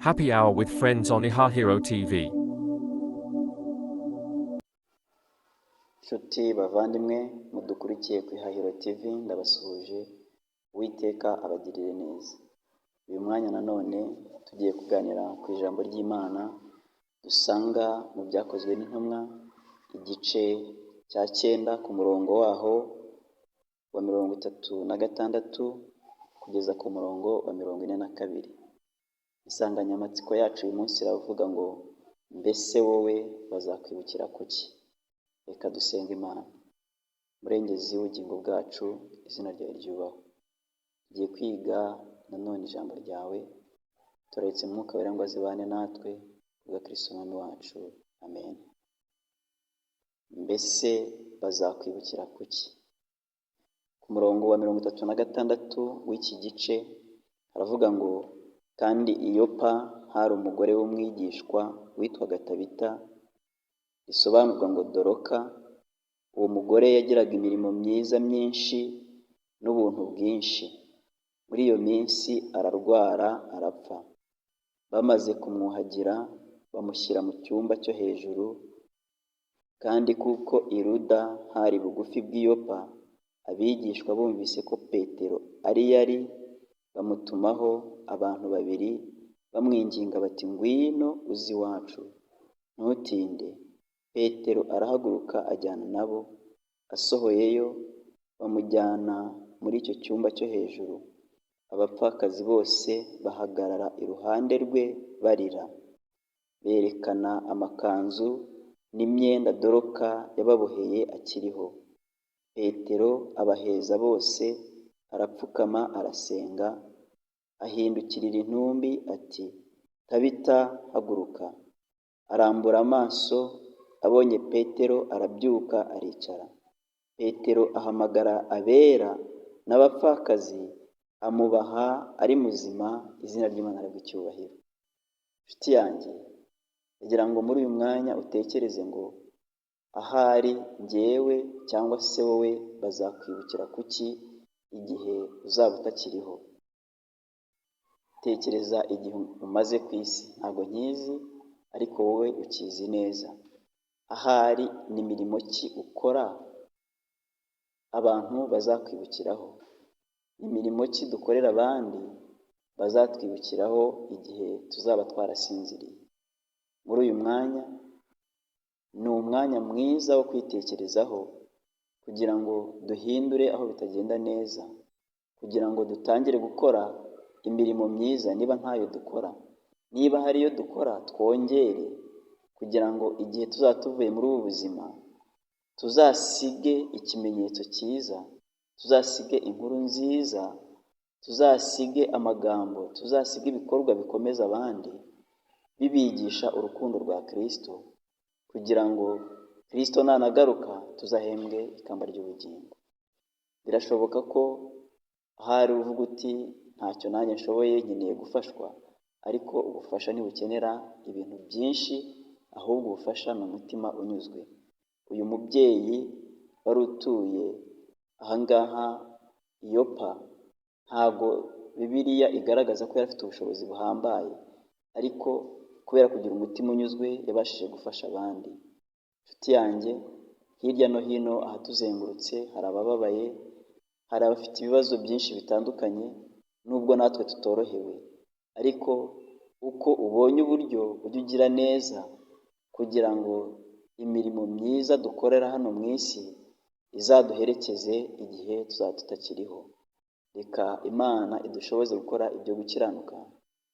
Happy Hour with Friends on Ihahiro TV. Nshuti bavandimwe mudukurikiye ku Ihahiro TV, ndabasuhuje. Uwiteka abagirire neza. Uyu mwanya nanone tugiye kuganira ku ijambo ry'Imana dusanga mu byakozwe n'intumwa igice cya 9 ku murongo waho wa 36 kugeza ku murongo wa 42. Insanganyamatsiko yacu uyu munsi iravuga ngo mbese wowe bazakwibukira kuki? Reka dusenga Imana. Murengezi w'ubugingo bwacu, izina ryawe ryubahwe. Tugiye kwiga nanone ijambo ryawe, turetse Mwuka Wera ngo azibane natwe kubwa Kristo Umwami wacu. Amen. Mbese bazakwibukira kuki? Ku murongo wa 36 w'iki gice haravuga ngo kandi i Yopa hari umugore w'umwigishwa witwaga Tabita, risobanurwa ngo Doroka. Uwo mugore yagiraga imirimo myiza myinshi n'ubuntu bwinshi. Muri iyo minsi ararwara arapfa. Bamaze kumwuhagira bamushyira mu cyumba cyo hejuru, kandi kuko i Luda hari bugufi bw'i Yopa, abigishwa bumvise ko Petero yari bamutumaho abantu 2 bamwinginga bati ngwino uzi iwacu, ntutinde. Petero arahaguruka ajyana nabo. Asohoyeyo bamujyana muri icyo cyumba cyo hejuru. Abapfakazi bose bahagarara iruhande rwe barira, berekana amakanzu n'imyenda Doroka yababoheye akiriho. Petero abaheza bose, arapfukama arasenga, ahindukirira intumbi ati Tabita haguruka. Arambura amaso, abonye Petero arabyuka aricara. Petero ahamagara abera n'abapfakazi, amubaha ari muzima. Izina ry'Imana ry'icyubahiro. Nshuti yanjye, kugira ngo muri uyu mwanya utekereze ngo ahari njyewe cyangwa se wowe bazakwibukira kuki igihe uzaba utakiriho. Tekereza igihe umaze ku isi. Ntabwo nkizi, ariko wowe ukizi neza. Ahari ni mirimo ki ukora abantu bazakwibukiraho? Ni mirimo ki dukorera abandi bazatwibukiraho igihe tuzaba twarasinziriye? Muri uyu mwanya ni umwanya mwiza wo kwitekerezaho, kugira ngo duhindure aho bitagenda neza, kugira ngo dutangire gukora imirimo myiza. Niba ntayo dukora, niba hari iyo dukora, twongere, kugira ngo igihe tuzatuvuye muri ubu buzima tuzasige ikimenyetso cyiza, tuzasige inkuru nziza, tuzasige amagambo, tuzasige ibikorwa bikomeza abandi, bibigisha urukundo rwa Kristo, kugira ngo Kristo nanagaruka tuzahembwe ikamba ry'ubugingo. Birashoboka ko ahari uvuga uti ntacyo nanjye nshoboye, nkeneye gufashwa, ariko ubufasha ntibukenera ibintu byinshi, ahubwo ubufasha ni umutima unyuzwe. Uyu mubyeyi wari utuye ahangaha i Yopa, ntago Bibiliya igaragaza ko yari afite ubushobozi buhambaye, ariko kubera kugira umutima unyuzwe yabashije gufasha abandi. Nshuti yanjye, hirya no hino ahatuzengurutse hari abababaye, hari abafite ibibazo byinshi bitandukanye, nubwo natwe tutorohewe, ariko uko ubonye uburyo ujya ugira neza, kugira ngo imirimo myiza dukorera hano mu isi izaduherekeze igihe tuzaba tutakiriho. Reka Imana idushoboze gukora ibyo gukiranuka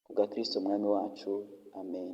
kubwa Kristo Umwami wacu. Amen.